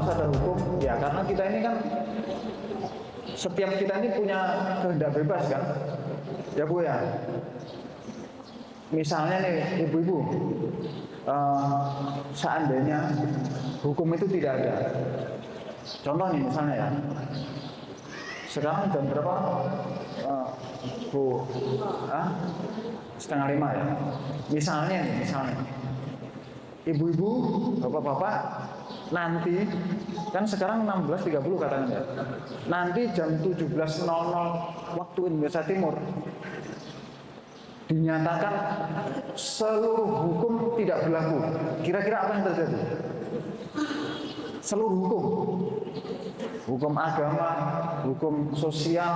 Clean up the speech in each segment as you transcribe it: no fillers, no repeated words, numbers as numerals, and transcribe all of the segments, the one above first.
harus ada hukum? Ya karena kita ini kan, setiap kita ini punya kehendak bebas kan, ya Bu ya. Misalnya nih ibu-ibu, seandainya hukum itu tidak ada. Contoh nih misalnya ya, sekarang jam berapa Bu? 4:30 ya. Misalnya ibu-ibu, bapak-bapak, nanti kan sekarang 16.30 katanya, nanti jam 17.00 waktu Indonesia Timur dinyatakan seluruh hukum tidak berlaku. Kira-kira apa yang terjadi? Seluruh hukum agama, hukum sosial,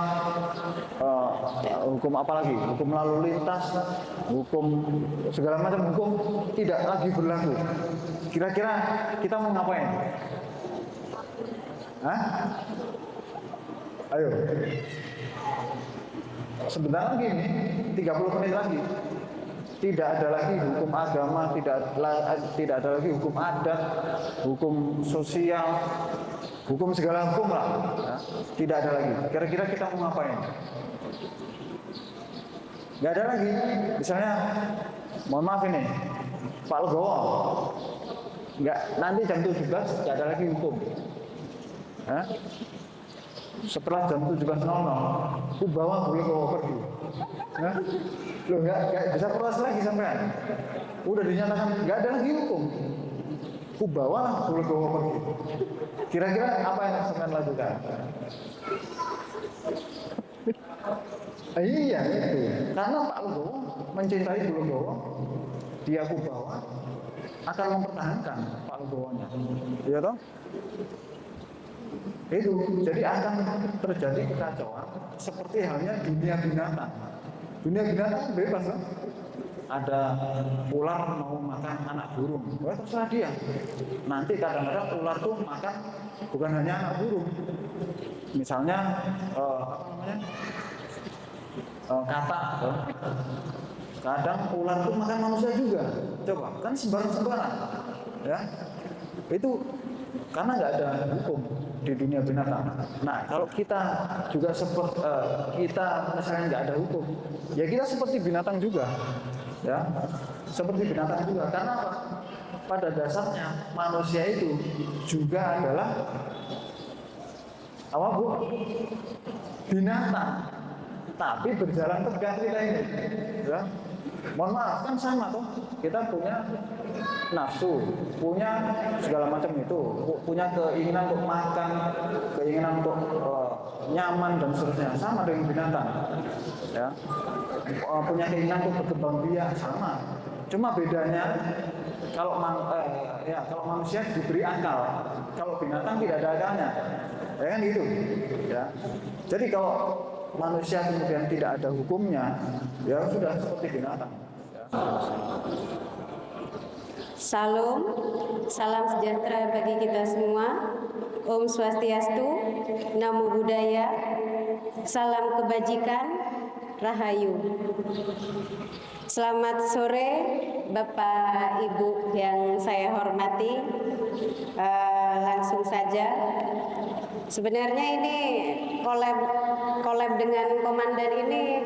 hukum apa lagi? Hukum lalu lintas, hukum segala macam hukum tidak lagi berlaku. Kira-kira kita mau ngapain? Hah? Ayo. Sebentar lagi nih, 30 menit lagi. Tidak ada lagi hukum agama, tidak ada lagi hukum adat, hukum sosial, hukum segala hukum lah. Ya. Tidak ada lagi. Kira-kira kita mau ngapain? Nggak ada lagi. Misalnya, mohon maaf ini, Pak Legowo, nanti jam 17 nggak ada lagi hukum. Ya. Setelah jam 17.00, aku bawa Bu Legowo pergi. Ya. Loh, nggak bisa protes lagi sampean. Udah dinyatakan nggak ada lagi hukum. Ku bawa Bu Legowo pergi. Kira-kira apa yang sampean lakukan? Iya itu. Karena Pak Legowo mencintai Bu Legowo, dia ku bawa akan mempertahankan Pak Legowonya. Iya toh? Itu jadi akan terjadi kekacauan seperti halnya dunia binatang. Dunia binatang bebas kan? Ada ular mau makan anak burung, terserah dia. Nanti kadang-kadang ular tuh makan bukan hanya anak burung, misalnya katak. Kadang ular tuh makan manusia juga. Coba kan sembarang-sembarang, ya. Itu karena nggak ada hukum di dunia binatang. Nah, kalau kita juga seperti kita misalnya nggak ada hukum, ya kita seperti binatang juga, ya, seperti binatang juga. Karena apa? Pada dasarnya manusia itu juga adalah apa Bu? Binatang, tapi berjalan tegak kita ini, ya. Mohon maaf kan sama tuh, kita punya nafsu, punya segala macam itu, punya keinginan untuk makan, keinginan untuk nyaman dan seterusnya, sama dengan binatang, ya. Punya keinginan untuk berkembang biak, sama. Cuma bedanya kalau kalau manusia diberi akal, kalau binatang tidak ada akalnya, ya kan gitu, ya. Jadi kalau manusia kemudian tidak ada hukumnya, ya sudah seperti binatang. Ya. Salam, salam sejahtera bagi kita semua. Om Swastiastu, Namo Buddhaya, salam kebajikan, Rahayu. Selamat sore Bapak Ibu yang saya hormati. Langsung saja. Sebenarnya ini collab dengan komandan ini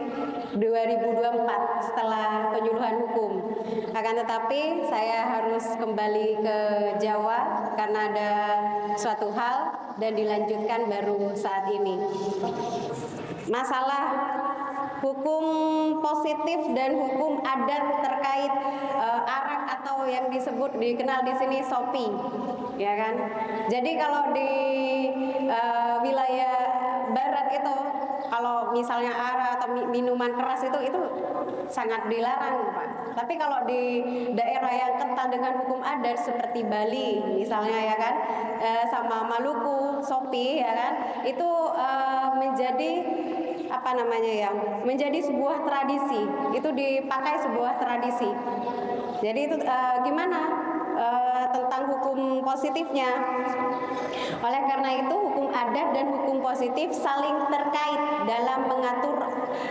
2024 setelah penyuluhan hukum. Akan tetapi saya harus kembali ke Jawa karena ada suatu hal dan dilanjutkan baru saat ini. Masalah hukum positif dan hukum adat terkait arak atau yang dikenal di sini sopi, ya kan? Jadi kalau di wilayah barat itu, kalau misalnya arak atau minuman keras itu sangat dilarang, Pak. Tapi kalau di daerah yang kental dengan hukum adat seperti Bali misalnya, ya kan, sama Maluku, sopi, ya kan, itu menjadi menjadi sebuah tradisi. Itu dipakai sebuah tradisi. Jadi itu gimana tentang hukum positifnya. Oleh karena itu, hukum adat dan hukum positif saling terkait dalam mengatur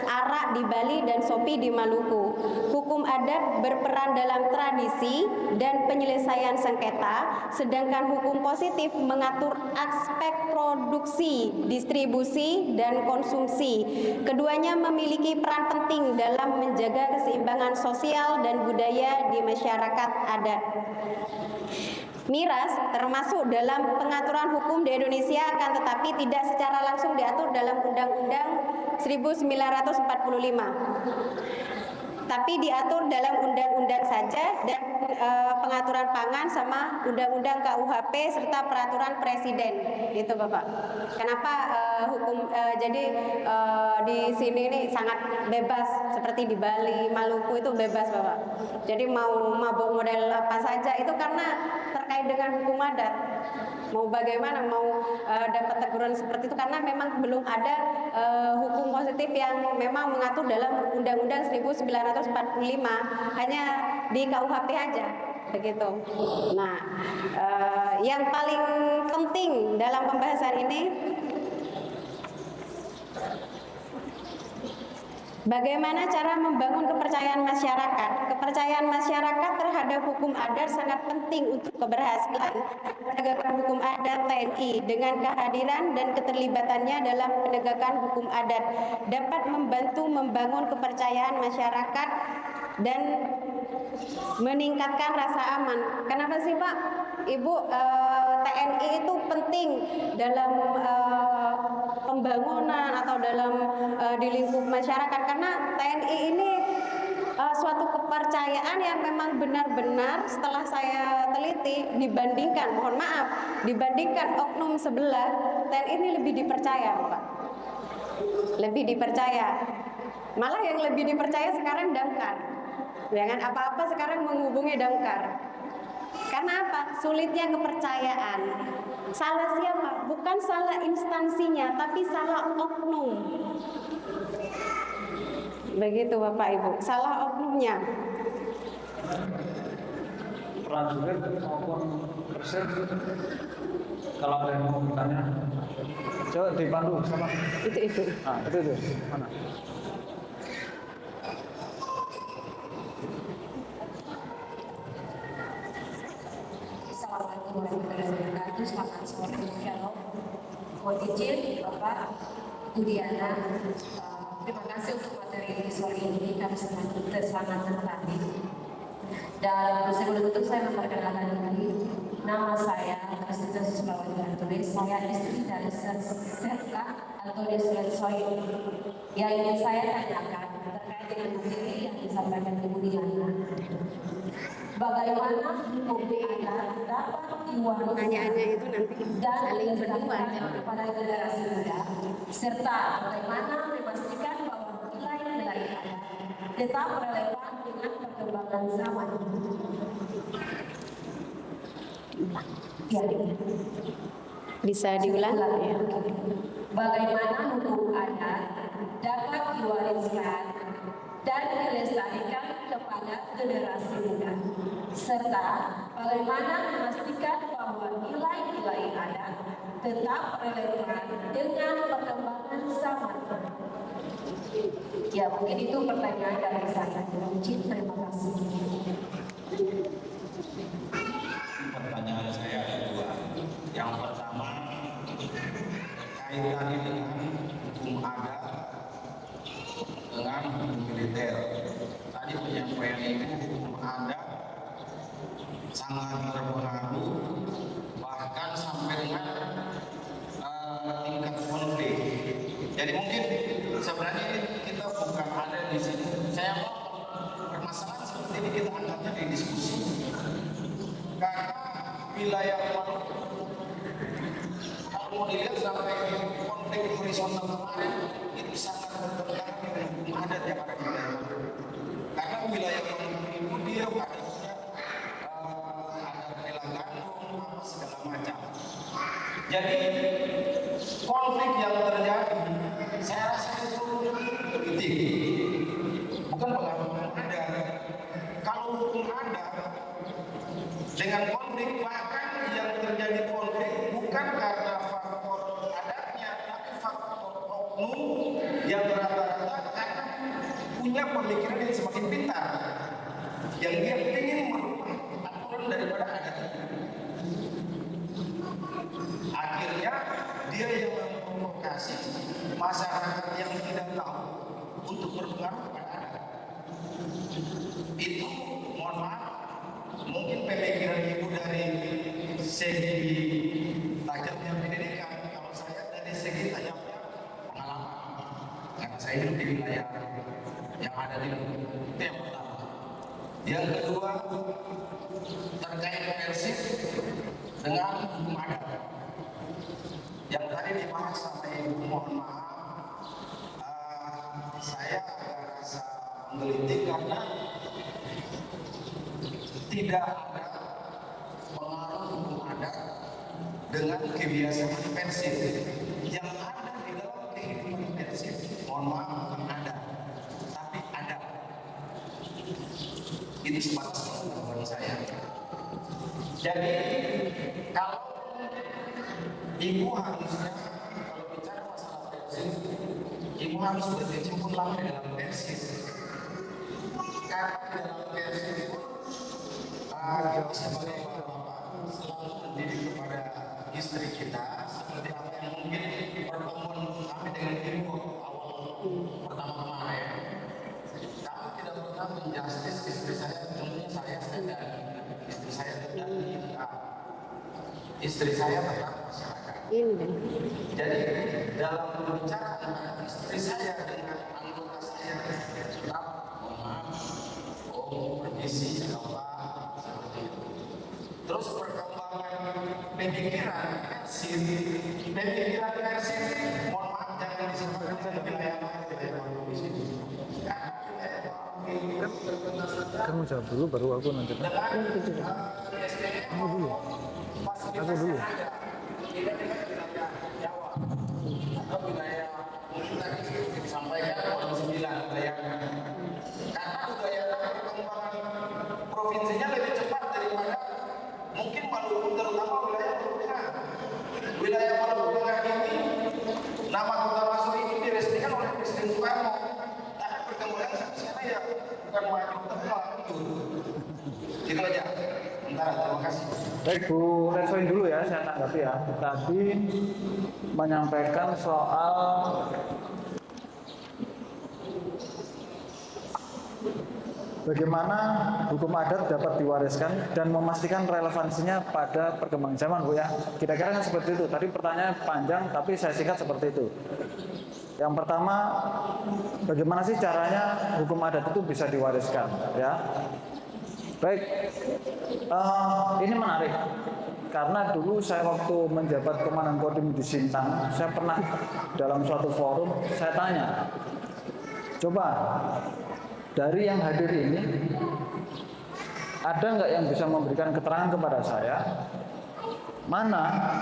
arak di Bali dan sopi di Maluku. Hukum adat berperan dalam tradisi dan penyelesaian sengketa, sedangkan hukum positif mengatur aspek produksi, distribusi, dan konsumsi. Keduanya memiliki peran penting dalam menjaga keseimbangan sosial dan budaya di masyarakat adat. Miras termasuk dalam pengaturan hukum di Indonesia, akan tetapi tidak secara langsung diatur dalam Undang-Undang 1945. Tapi diatur dalam undang-undang saja, dan pengaturan pangan sama undang-undang KUHP serta peraturan presiden, gitu Bapak. Kenapa jadi di sini ini sangat bebas, seperti di Bali, Maluku itu bebas Bapak. Jadi mau mabuk model apa saja itu karena terkait dengan hukum adat. Mau bagaimana, mau dapat teguran seperti itu karena memang belum ada hukum positif yang memang mengatur dalam Undang-Undang 1945, hanya di KUHP aja begitu. Nah, yang paling penting dalam pembahasan ini, bagaimana cara membangun kepercayaan masyarakat? Kepercayaan masyarakat terhadap hukum adat sangat penting untuk keberhasilan penegakan hukum adat TNI. Dengan kehadiran dan keterlibatannya dalam penegakan hukum adat dapat membantu membangun kepercayaan masyarakat dan meningkatkan rasa aman. Kenapa sih Pak, Ibu, TNI itu penting dalam pembangunan atau dalam di lingkup masyarakat? Karena TNI ini suatu kepercayaan yang memang benar-benar setelah saya teliti dibandingkan, mohon maaf, dibandingkan oknum sebelah, TNI ini lebih dipercaya Pak. Lebih dipercaya. Malah yang lebih dipercaya sekarang Damkar. Jangan apa-apa sekarang menghubungi Damkar. Karena apa? Sulitnya kepercayaan. Salah siapa? Bukan salah instansinya, tapi salah oknum. Begitu Bapak Ibu, salah oknumnya. Prajurit maupun persib, kalau ada yang mau bertanya, coba dipandu sama Itu. ah itu mana? Assalamualaikum warahmatullahi wabarakatuh. Selamat sore, Shalom. Mohon izin Bapak, Ibu Diana, terima kasih untuk materi sore ini, kami sangat tertarik. Dan sebelum itu saya memperkenalkan diri. Nama saya Presiden Sulawesi Tulis. Saya istri dari Serka Antoni Sulensoy. Yang ingin saya tanyakan terkait dengan materi yang disampaikan Ibu Diana. Bagaimana hukum adat dapat diwariskan Pertanyaannya itu nanti dan saling berdua dilestarikan kepada generasi muda, serta bagaimana memastikan bahwa nilai-nilai adat tetap relevan dengan perkembangan zaman. Ya. bisa diulang ya. Bagaimana hukum adat dapat diwariskan dan dilestarikan kepada generasi muda, serta bagaimana memastikan bahwa nilai-nilai adat tetap relevan dengan perkembangan zaman. Ya, mungkin itu pertanyaan dari saya. Terima kasih. Pertanyaan saya ada dua. Yang pertama, kaitannya dengan hukum adat dengan hukum militer. Tadi penyampaian ini hukum adat sangat berpengaruh, bahkan sampai dengan tingkat konflik. Jadi mungkin sebenarnya kita bukan ada di sini. Saya mau permasalahan seperti ini kita angkatnya di diskusi. Karena wilayah kalau mau dilihat sampai konflik horizontal kemarin itu sangat berpengaruh dengan hukum adat yang ada di wilayah. Karena wilayah itu dia ada gandum apa segala macam. Jadi konflik yang terjadi saya rasa itu politik, bukan pengaruh hukum adat. Kalau hukum adat dengan oknum yang rata-rata karena punya pemikiran yang semakin pintar, yang dia ingin merubah aturan daripada adat. Akhirnya dia yang memprovokasi masyarakat yang tidak tahu untuk berpengaruh pada adat. Itu mohon maaf, mungkin pemikiran ibu dari segi tajamnya pendidikan, kalau saya dari segi tajamnya pengalaman, karena saya hidup di wilayah yang ada di itu yang pertama. Yang kedua, terkait persib dengan hukum adat yang tadi dibahas sama ibu, mohon maaf, saya agak rasa menggelitik karena tidak ada pengaruh hukum adat dengan kebiasaan persib. Yang ada di dalam kehidupan persib, mohon maaf, bukan ada, tapi ada. Itu sebatas pengetahuan saya. Jadi kalau ibu harusnya, kalau bicara masalah persib, ibu harus berkecimpung lama dalam persib. Karena di dalam persib itu kita sebagai bapak selalu mendidik kepada istri kita seperti apa yang mungkin pertemuan kami dengan ibu waktu awal pertama kemarin. Kami tidak pernah menjustis istri saya, contohnya saya dan istri saya tidak istri saya tetap masyarakat. Jadi dalam berbicara antara istri saya dengan anggota saya tetap maaf, permisi, bapak. Terus perkembangan pemikiran persib, mohon maaf jangan disebutkan di wilayah Kamu jawab dulu baru aku nanti. Aku dulu. Aku dulu. Atau wilayah tadi disampaikan orang 9 wilayahnya. Karena budaya perkembangan provinsinya lebih cepat daripada mungkin Maluku, terutama wilayah Maluku Tengah. Wilayah Maluku Tengah ini, nama Kota Maso ini diresmikan oleh Presiden Soekarno. Tapi perkembangan sampai sekarang ya bukan maju tapi mundur. Itu aja. Sementara, terima kasih. Baik Bu Rensoin dulu ya, saya tanggapi ya. Tadi menyampaikan soal bagaimana hukum adat dapat diwariskan dan memastikan relevansinya pada perkembangan zaman Bu ya. Kira-kira kan seperti itu. Tadi pertanyaannya panjang tapi saya singkat seperti itu. Yang pertama, bagaimana sih caranya hukum adat itu bisa diwariskan ya. Baik, ini menarik karena dulu saya waktu menjabat Komandan Kodim di Sintang, saya pernah dalam suatu forum saya tanya, coba dari yang hadir ini ada nggak yang bisa memberikan keterangan kepada saya mana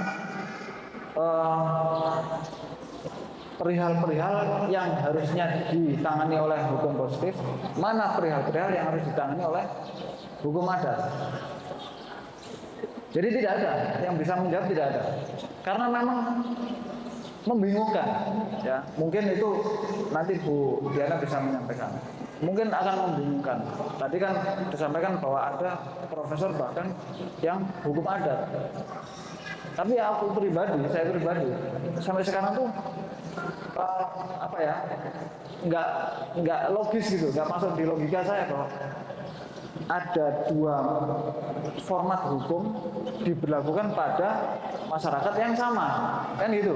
perihal-perihal yang harusnya ditangani oleh hukum positif, mana perihal-perihal yang harus ditangani oleh hukum adat. Jadi tidak ada yang bisa menjawab, tidak ada. Karena memang membingungkan, ya. Mungkin itu nanti Bu Diana bisa menyampaikan. Mungkin akan membingungkan. Tadi kan disampaikan bahwa ada profesor bahkan yang hukum adat. Tapi aku pribadi, saya pribadi sampai sekarang tuh nggak logis gitu, nggak masuk di logika saya bahwa ada dua format hukum diberlakukan pada masyarakat yang sama, kan gitu.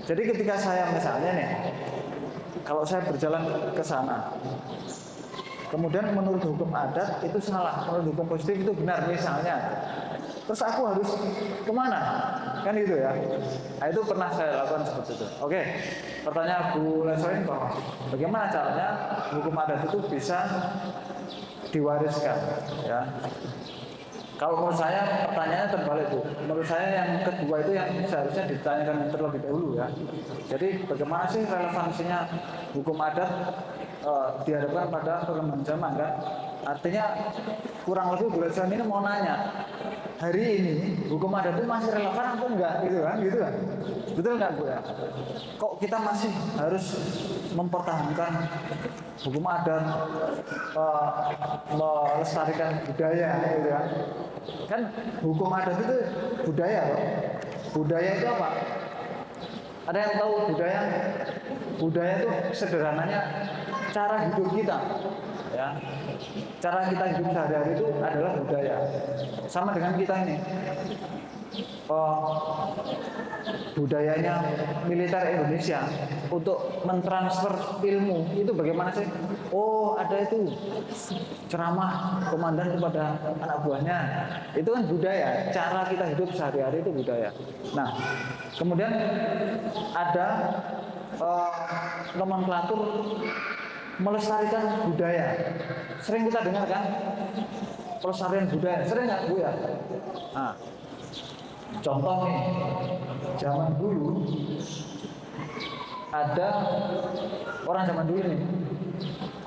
Jadi ketika saya misalnya nih, kalau saya berjalan ke sana, kemudian menurut hukum adat itu salah, menurut hukum positif itu benar misalnya, terus aku harus kemana? Kan gitu ya. Nah, itu pernah saya lakukan seperti itu. Oke, pertanyaan Bu Lesoin bahwa bagaimana caranya hukum adat itu bisa diwariskan, ya. Kalau menurut saya pertanyaannya terbalik Bu. Menurut saya yang kedua itu yang seharusnya ditanyakan terlebih dahulu ya. Jadi bagaimana sih relevansinya hukum adat dihadapkan pada perkembangan zaman kan. Artinya kurang lebih Bu Lesan ini mau nanya, hari ini hukum adat itu masih relevan atau enggak gitu kan? Betul nggak Bu ya? Kok kita masih harus mempertahankan hukum adat, melestarikan budaya gitu kan? Kan hukum adat itu budaya loh. Budaya itu apa? Ada yang tahu budaya? Budaya itu sederhananya cara hidup kita, ya. Cara kita hidup sehari-hari itu adalah budaya. Sama dengan kita ini. Budayanya militer Indonesia untuk mentransfer ilmu itu bagaimana sih? Oh, ada itu ceramah komandan kepada anak buahnya. Itu kan budaya. Cara kita hidup sehari-hari itu budaya. Nah, kemudian ada nomenklatur melestarikan budaya. Sering kita dengar kan? Pelestarian budaya. Sering nggak Bu ya? Nah, contoh nih, zaman dulu ada orang zaman dulu nih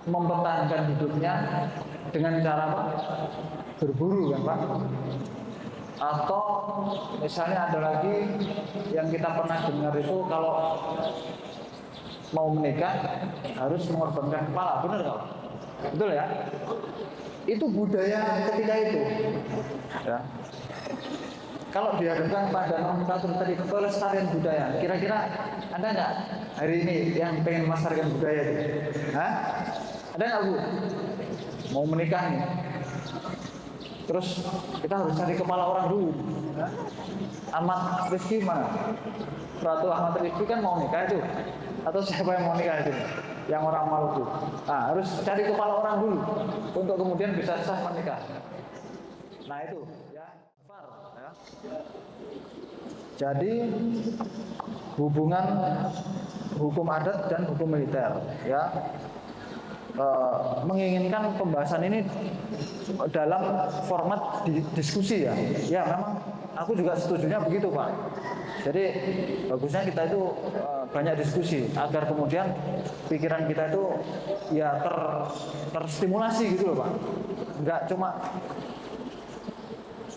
mempertahankan hidupnya dengan cara apa? Berburu kan Pak? Atau misalnya ada lagi yang kita pernah dengar itu kalau mau menikah harus mengorbankan kepala, benar nggak? Betul ya? Itu budaya ketika itu. Ya. Kalau dihadapkan pada nomenklatur tadi pelestarian budaya, kira-kira ada nggak hari ini yang pengen melestarikan budaya itu? Hah? Ada nggak Bu? Mau menikah nih, terus kita harus cari kepala orang dulu. Hah? Ahmad Rizky mana? Ratu Ahmad Rizky kan mau nikah itu, atau siapa yang mau nikah itu? Yang orang Maluku. Nah, harus cari kepala orang dulu untuk kemudian bisa sah menikah. Nah itu. Ya. Jadi hubungan hukum adat dan hukum militer ya menginginkan pembahasan ini dalam format diskusi ya. Ya memang aku juga setujunya begitu Pak. Jadi bagusnya kita itu banyak diskusi agar kemudian pikiran kita itu ya terstimulasi gitu loh Pak. Enggak cuma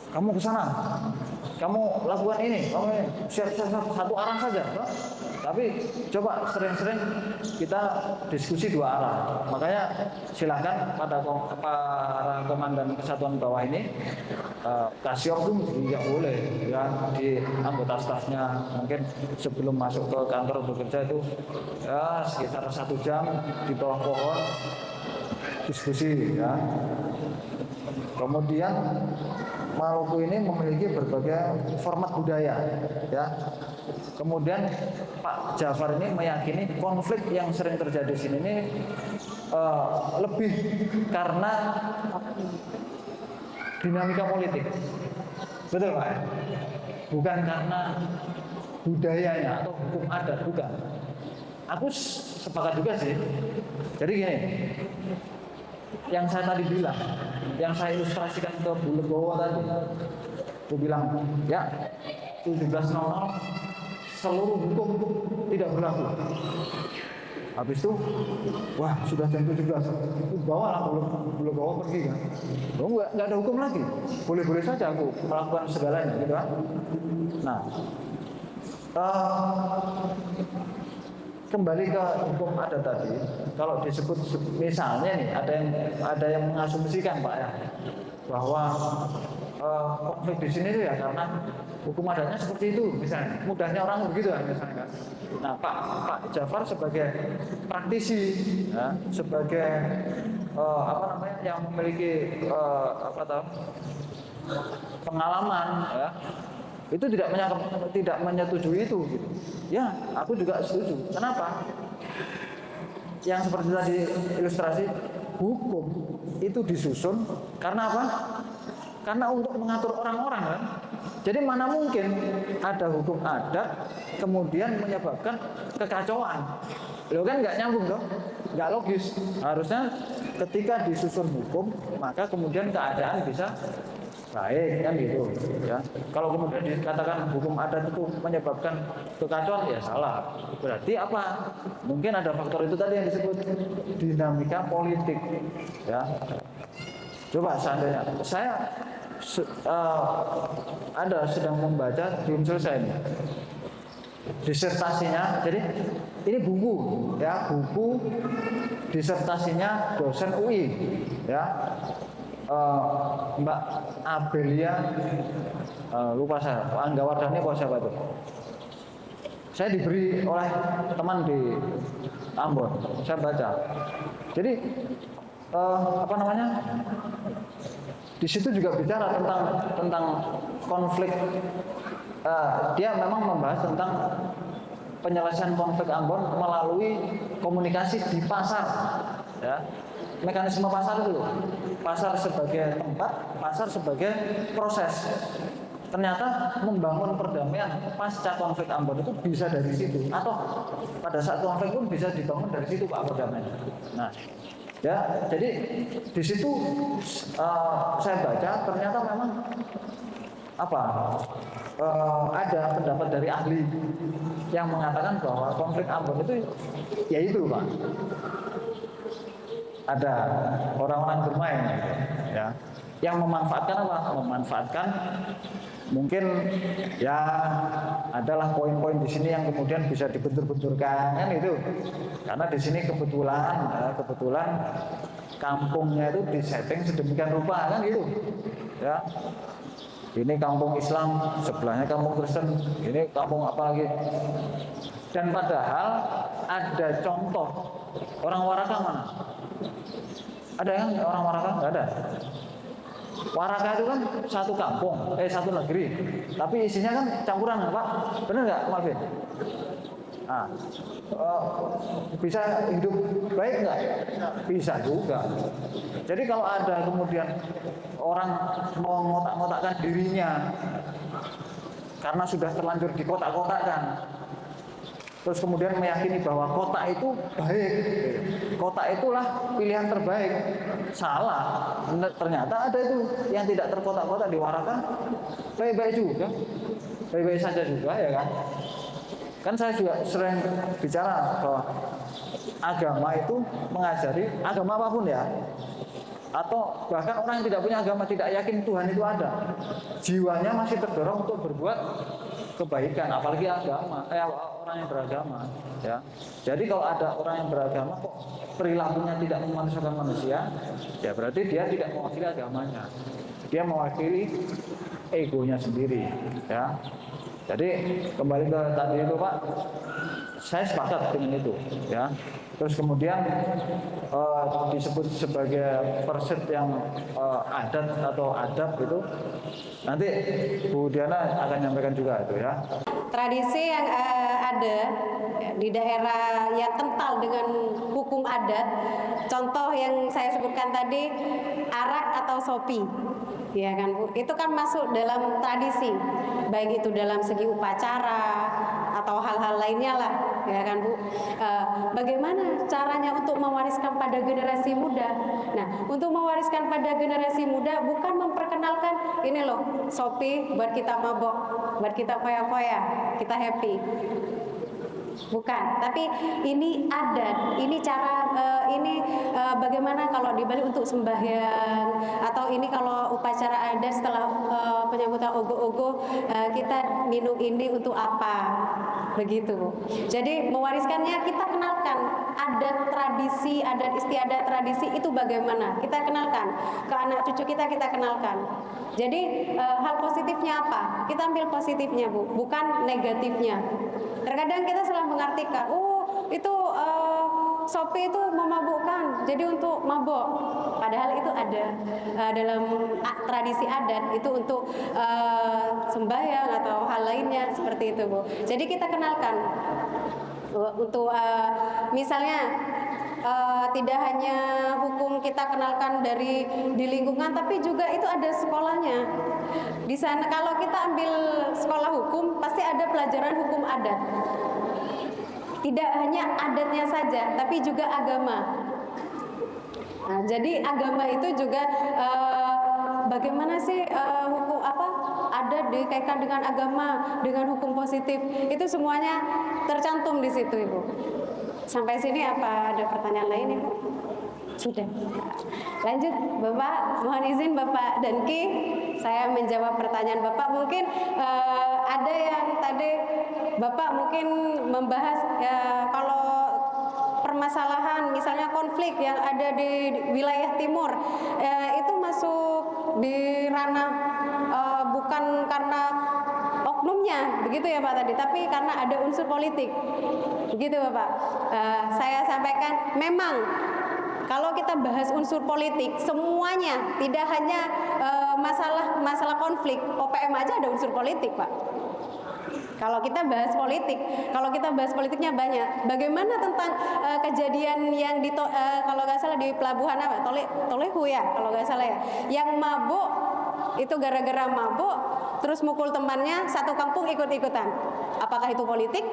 kamu ke sana, kamu lakukan ini, kamu ini, siap satu arah saja. Tapi coba sering-sering kita diskusi dua arah. Makanya silakan pada para komandan kesatuan bawah ini kasih itu juga boleh ya di anggota stafnya mungkin sebelum masuk ke kantor bekerja itu ya sekitar 1 jam di bawah pohon diskusi ya. Kemudian Maluku ini memiliki berbagai format budaya, ya. Kemudian Pak Jafar ini meyakini konflik yang sering terjadi di sini ini lebih karena dinamika politik, betul Pak? Bukan karena budayanya atau hukum adat, bukan. Aku sepakat juga sih. Jadi gini. Yang saya tadi bilang, yang saya ilustrasikan ke Bu Legowo tadi, aku bilang, ya 17.00 seluruh hukum tidak berlaku. Habis itu, wah sudah jam 17, bawalah Bu Legowo pergi kan. Oh, nggak ada hukum lagi, boleh-boleh saja aku melakukan segalanya, gitu kan. Nah, kembali ke hukum adat tadi, kalau disebut misalnya nih ada yang mengasumsikan Pak ya bahwa konflik di sini itu ya karena hukum adatnya seperti itu misalnya, mudahnya orang begitu kan misalnya kan. Nah Pak Jafar sebagai praktisi ya, sebagai yang memiliki pengalaman ya, itu tidak menyetujui itu gitu. Ya, aku juga setuju. Kenapa? Yang seperti tadi ilustrasi, hukum itu disusun karena apa? Karena untuk mengatur orang-orang kan. Jadi mana mungkin ada hukum adat kemudian menyebabkan kekacauan. Loh kan nggak nyambung dong, nggak logis. Harusnya ketika disusun hukum, maka kemudian keadaan bisa baik kan gitu ya. Kalau kemudian dikatakan hukum adat itu menyebabkan kekacauan, ya salah. Berarti apa? Mungkin ada faktor itu tadi yang disebut dinamika politik ya. Coba seandainya saya ada sedang membaca, belum selesai nih disertasinya, jadi ini buku ya, buku disertasinya dosen UI ya, Mbak Abelia, lupa saya, Anggawardhani apa siapa itu. Saya diberi oleh teman di Ambon, saya baca. Jadi apa namanya? Di situ juga bicara tentang konflik. Dia memang membahas tentang penyelesaian konflik Ambon melalui komunikasi di pasar, ya. Mekanisme pasar itu, pasar sebagai tempat, pasar sebagai proses. Ternyata membangun perdamaian pasca konflik Ambon itu bisa dari situ, atau pada saat konflik pun bisa dibangun dari situ Pak perdamaian. Nah, ya, jadi di situ saya baca ternyata memang ada pendapat dari ahli yang mengatakan bahwa konflik Ambon itu ya itu Pak, ada orang-orang bermain ya, yang memanfaatkan apa? Memanfaatkan mungkin ya adalah poin-poin di sini yang kemudian bisa dibentur-benturkan kan itu, karena di sini kebetulan kampungnya itu disetting sedemikian rupa kan gitu ya. Ini kampung Islam, sebelahnya kampung Kristen, ini kampung apa lagi. Dan padahal ada contoh orang Waraka mana? Ada yang orang Waraka? Nggak ada. Waraka itu kan satu kampung, satu negeri, tapi isinya kan campuran Pak, benar nggak Malvin? Nah, bisa hidup baik nggak? Bisa juga. Jadi kalau ada kemudian orang mau ngotak-ngotakkan dirinya karena sudah terlanjur dikotak-kotakkan, terus kemudian meyakini bahwa kota itu baik, kota itulah pilihan terbaik, salah. Ternyata ada itu yang tidak terkotak-kotak di Waraka, baik-baik juga, baik-baik saja juga ya kan. Kan saya juga sering bicara bahwa agama itu mengajari, agama apapun ya, atau bahkan orang yang tidak punya agama, tidak yakin Tuhan itu ada, jiwanya masih terdorong untuk berbuat kebaikan, apalagi orang yang beragama ya. Jadi kalau ada orang yang beragama kok perilakunya tidak memanusiakan manusia, ya berarti dia tidak mewakili agamanya, dia mewakili egonya sendiri ya. Jadi kembali ke tadi itu Pak, saya sepakat dengan itu ya. Terus kemudian disebut sebagai perset yang adat atau adab itu, nanti Bu Diana akan nyampaikan juga itu ya. Tradisi yang ada di daerah yang kental dengan hukum adat, contoh yang saya sebutkan tadi, arak atau sopi. Ya kan Bu, itu kan masuk dalam tradisi, baik itu dalam segi upacara atau hal-hal lainnya lah, ya kan Bu. Bagaimana caranya untuk mewariskan pada generasi muda? Nah, untuk mewariskan pada generasi muda bukan memperkenalkan ini loh, sopi buat kita mabok, buat kita foya-foya, kita happy. Bukan, tapi ini adat, ini cara, bagaimana kalau di Bali untuk sembahyang, atau ini kalau upacara adat setelah penyambutan ogo-ogo, kita minum ini untuk apa, begitu. Jadi mewariskannya kita kenalkan, adat tradisi, adat istiadat tradisi itu bagaimana, kita kenalkan, ke anak cucu kita kenalkan. Jadi hal positifnya apa? Kita ambil positifnya Bu, bukan negatifnya. Terkadang kita salah mengartikan, itu sopi itu memabukkan, jadi untuk mabok. Padahal itu ada dalam tradisi adat, itu untuk sembahyang atau hal lainnya seperti itu Bu. Jadi kita kenalkan untuk misalnya tidak hanya hukum kita kenalkan dari di lingkungan, tapi juga itu ada sekolahnya. Di sana kalau kita ambil sekolah hukum pasti ada pelajaran hukum adat. Tidak hanya adatnya saja, tapi juga agama. Nah, jadi agama itu juga bagaimana sih hukum adat dikaitkan dengan agama, dengan hukum positif, itu semuanya tercantum di situ, Ibu. Sampai sini apa ada pertanyaan lain, Ibu? Sudah. Lanjut, Bapak. Mohon izin Bapak dan Ki, saya menjawab pertanyaan Bapak. Mungkin ada yang tadi Bapak mungkin membahas kalau permasalahan misalnya konflik yang ada di wilayah timur itu masuk di ranah bukan karena oknumnya, begitu ya Pak tadi, tapi karena ada unsur politik, begitu Bapak. Saya sampaikan memang kalau kita bahas unsur politik, semuanya, tidak hanya masalah konflik, OPM aja ada unsur politik, Pak. Kalau kita bahas politik, kalau kita bahas politiknya banyak. Bagaimana tentang kejadian yang kalau nggak salah di pelabuhan apa? Tolehu ya, kalau nggak salah ya. Yang mabuk itu gara-gara mabuk, terus mukul temannya, satu kampung ikut-ikutan. Apakah itu politik?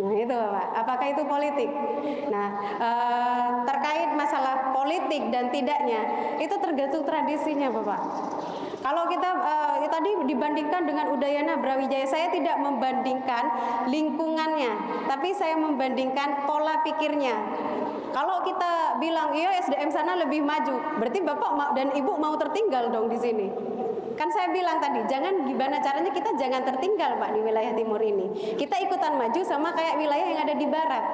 Nah itu Bapak, apakah itu politik? Nah terkait masalah politik dan tidaknya itu tergantung tradisinya Bapak. Kalau kita tadi dibandingkan dengan Udayana Brawijaya, saya tidak membandingkan lingkungannya, tapi saya membandingkan pola pikirnya. Kalau kita bilang iya SDM sana lebih maju, berarti Bapak dan Ibu mau tertinggal dong di sini. Kan saya bilang tadi, jangan gimana caranya kita jangan tertinggal Pak di wilayah timur ini. Kita ikutan maju sama kayak wilayah yang ada di barat.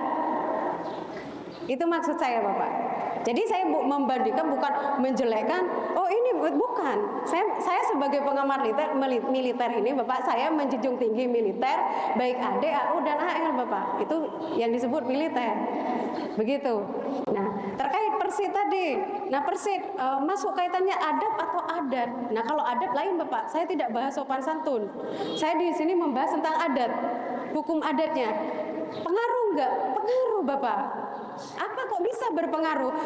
Itu maksud saya Bapak. Jadi saya membandingkan bukan menjelekkan, oh ini bukan. Saya sebagai pengamat militer ini Bapak, saya menjunjung tinggi militer, baik AD, AU dan AL Bapak. Itu yang disebut militer. Begitu. Nah, terkait Persid tadi. Nah, Persid masuk kaitannya adab atau adat. Nah, kalau adat lain Bapak, saya tidak bahas sopan santun. Saya di sini membahas tentang adat, hukum adatnya. Pengaruh enggak? Pengaruh Bapak. Apa kok bisa berpengaruh?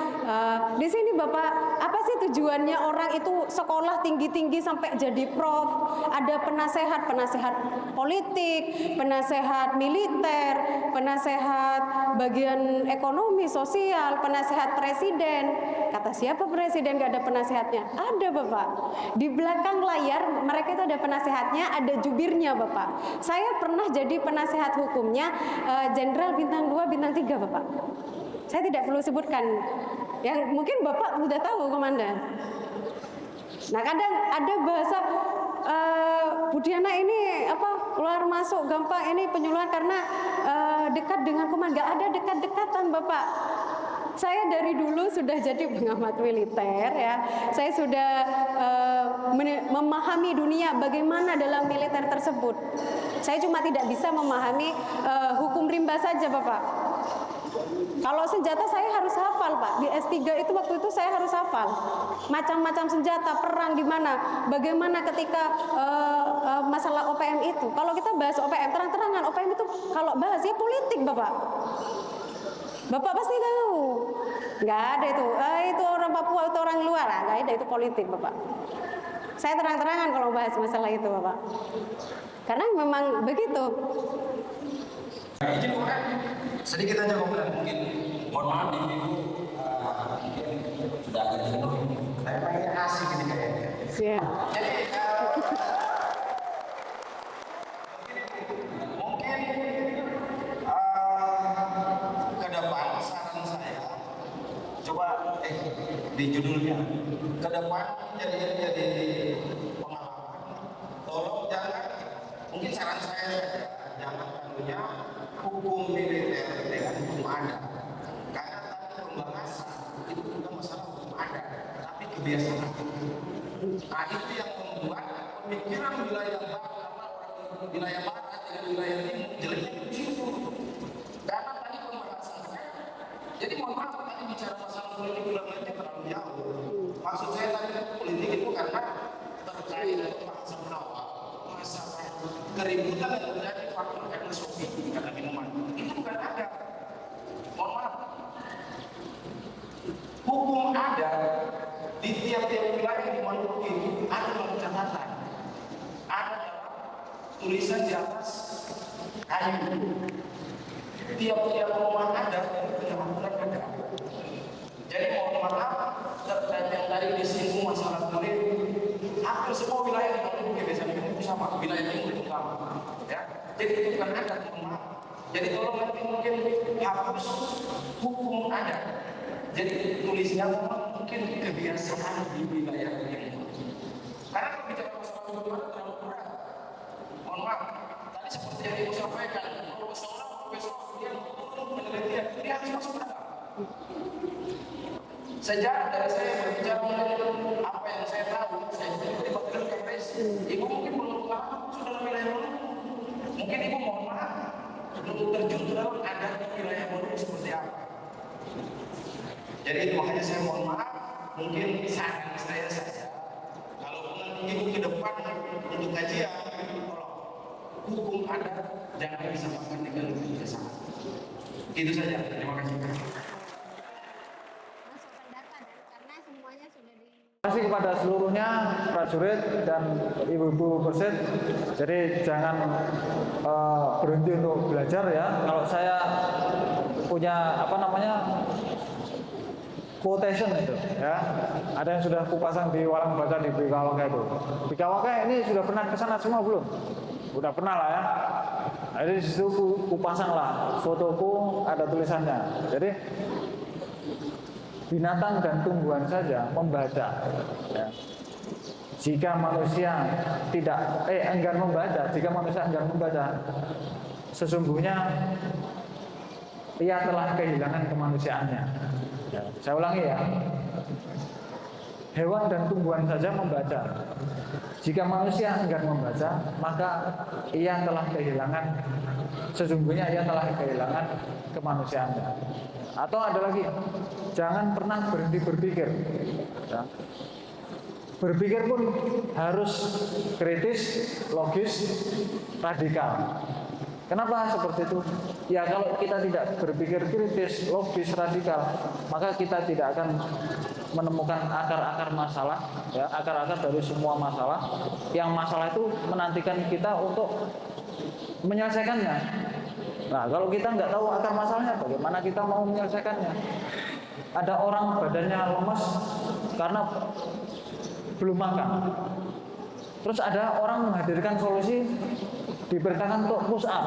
Di sini Bapak, apa sih tujuannya orang itu sekolah tinggi-tinggi sampai jadi prof? Ada penasehat politik, penasehat militer, penasehat bagian ekonomi, sosial, penasehat presiden. Kata siapa presiden gak ada penasehatnya? Ada Bapak. Di belakang layar mereka itu ada penasehatnya, ada jubirnya Bapak. Saya pernah jadi penasehat hukumnya Jenderal bintang 2, bintang 3 Bapak. Saya tidak perlu sebutkan, yang mungkin Bapak sudah tahu Komandan. Nah kadang ada bahasa Budiana ini keluar masuk gampang, ini penyuluhan karena dekat dengan komandan. Gak ada dekat-dekatan Bapak. Saya dari dulu sudah jadi pengamat militer ya. Saya sudah memahami dunia bagaimana dalam militer tersebut. Saya cuma tidak bisa memahami hukum rimba saja Bapak. Kalau senjata saya harus hafal Pak. Di S3 itu waktu itu saya harus hafal macam-macam senjata perang di mana. Bagaimana ketika masalah OPM itu. Kalau kita bahas OPM terang-terangan, OPM itu kalau bahas ya politik Bapak. Bapak pasti tahu. Nggak ada itu. Itu orang Papua, itu orang luar. Nggak ada, itu politik Bapak. Saya terang-terangan kalau bahas masalah itu Bapak. Karena memang begitu. Izin Komandan, sedikit aja Komandan, mungkin mohon maaf Ibu sudah agak jenuh. Saya pengen asik ini kayaknya. Siap. Jadi mungkin ke depan saran saya coba di judulnya ke depan jadi pengalaman. Tolong jangan, mungkin saran saya saja, jangan punya hukum militer dengan hukum adat. Karena tadi pembahasan itu bukan masalah hukum adat, tapi kebiasaan. Nah itu yang membuat pemikiran wilayah barat dengan wilayah timur jeleknya di situ. Karena tadi pembahasan saya, jadi mohon maaf tadi bicara masalah politik ulangnya terlalu jauh. Maksud saya tadi politik itu karena terkait dengan pembahasan awal masalah keributan yang terjadi faktor karena sopi karena minuman itu bukan ada. Mohon maaf, hukum ada di tiap-tiap wilayah di Maluku itu ada dalam catatan, ada dalam tulisan di atas kayu. Tiap-tiap rumah ada itu punya aturan ada. Jadi mohon maaf terkait yang tadi disinggung masalah politik aturan adat, mohon maaf. Jadi tolong nanti mungkin hapus hukum adat. Jadi tulisnya mungkin kebiasaan di wilayah ini. Karena kalau bicara masalah hukum adat terlalu berat. Mohon maaf, tadi seperti yang ibu sampaikan, kalau seorang profesor dia penelitian, dia harus masuk akal. Sejak dari saya berbicara mengenai apa yang saya tahu, saya juga di bagian KPS. Ibu mungkin belum pengalaman sudah dalam wilayah baru. Mungkin ibu mohon maaf belum terjun ke dalam adat wilayah baru seperti apa. Jadi itu makanya saya mohon maaf, mungkin saran saya saja. Kalau nanti ibu ke depan untuk kajian, tolong hukum adat jangan disamakan dengan kebiasaan. Itu saja. Terima kasih. Terima kasih kepada seluruhnya prajurit dan ibu-ibu persit. Jadi jangan berhenti untuk belajar ya. Kalau saya punya quotation itu ya. Ada yang sudah kupasang di walang baca di Bikawaka itu. Bikawaka ini sudah pernah ke sana semua belum? Udah pernah lah ya. Jadi di situ kupasang lah fotoku, ada tulisannya. Jadi binatang dan tumbuhan saja membaca. Ya. Jika manusia enggan membaca, sesungguhnya ia telah kehilangan kemanusiaannya. Ya. Saya ulangi ya. Hewan dan tumbuhan saja membaca. Jika manusia enggan membaca, maka sesungguhnya ia telah kehilangan kemanusiaannya. Atau ada lagi, jangan pernah berhenti berpikir. Ya. Berpikir pun harus kritis, logis, radikal. Kenapa seperti itu? Ya kalau kita tidak berpikir kritis, logis, radikal, maka kita tidak akan menemukan akar-akar masalah, ya, akar-akar dari semua masalah. Yang masalah itu menantikan kita untuk menyelesaikannya. Nah, kalau kita nggak tahu akar masalahnya, bagaimana kita mau menyelesaikannya? Ada orang badannya lemas karena belum makan. Terus ada orang menghadirkan solusi, diperintahkan untuk push up.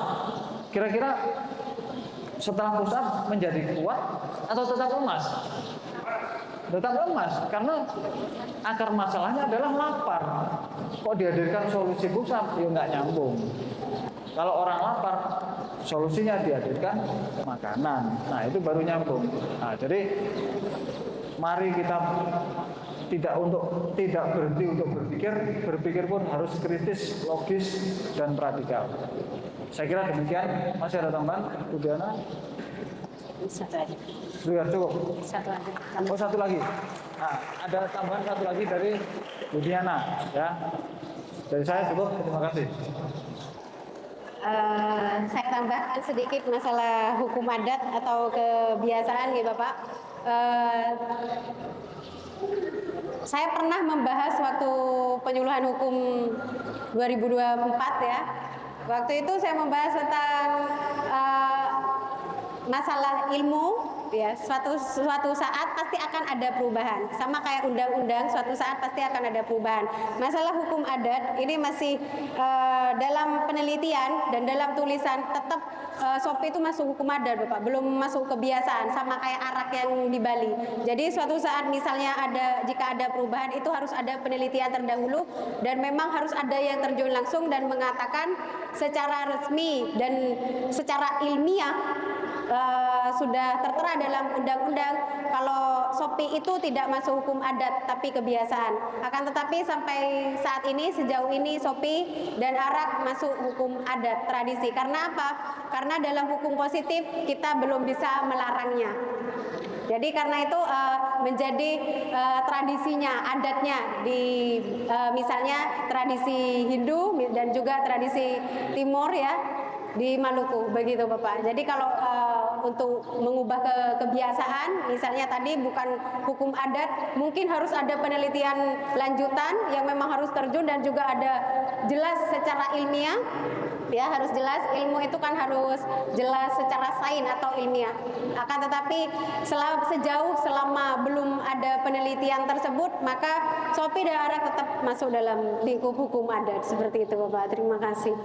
Kira-kira setelah push up menjadi kuat atau tetap lemas? Tetap lemas, karena akar masalahnya adalah lapar. Kok dihadirkan solusi push up? Ya nggak nyambung. Kalau orang lapar, solusinya dihadirkan makanan. Nah, itu baru nyambung. Nah, jadi mari kita tidak berhenti untuk berpikir pun harus kritis, logis, dan radikal. Saya kira demikian. Masih ada tambahan, Bu Diana? Satu aja. Sudah cukup. Satu aja. Oh, satu lagi. Nah, ada tambahan satu lagi dari Bu Diana, ya. Dari saya cukup. Terima kasih. Saya tambahkan sedikit masalah hukum adat atau kebiasaan ya Bapak. Saya pernah membahas waktu penyuluhan hukum 2024 ya. Waktu itu saya membahas tentang masalah ilmu. Ya, suatu saat pasti akan ada perubahan. Sama kayak undang-undang, suatu saat pasti akan ada perubahan. Masalah hukum adat ini masih dalam penelitian dan dalam tulisan tetap SOP itu masuk hukum adat, Bapak. Belum masuk kebiasaan, sama kayak arak yang di Bali. Jadi suatu saat misalnya jika ada perubahan itu harus ada penelitian terdahulu dan memang harus ada yang terjun langsung dan mengatakan secara resmi dan secara ilmiah sudah tertera dalam undang-undang kalau SOPI itu tidak masuk hukum adat tapi kebiasaan. Akan tetapi sampai saat ini, sejauh ini SOPI dan arak masuk hukum adat tradisi. Karena apa? Karena dalam hukum positif kita belum bisa melarangnya. Jadi karena itu menjadi tradisinya, adatnya di misalnya tradisi Hindu dan juga tradisi Timur ya, di Maluku, begitu Bapak. Jadi kalau untuk mengubah kebiasaan, misalnya tadi bukan hukum adat, mungkin harus ada penelitian lanjutan yang memang harus terjun dan juga ada jelas secara ilmiah. Ya, harus jelas, ilmu itu kan harus jelas secara sains atau ilmiah. Akan tetapi selama belum ada penelitian tersebut, maka SOPI dan arak tetap masuk dalam lingkup hukum adat. Seperti itu Bapak. Terima kasih.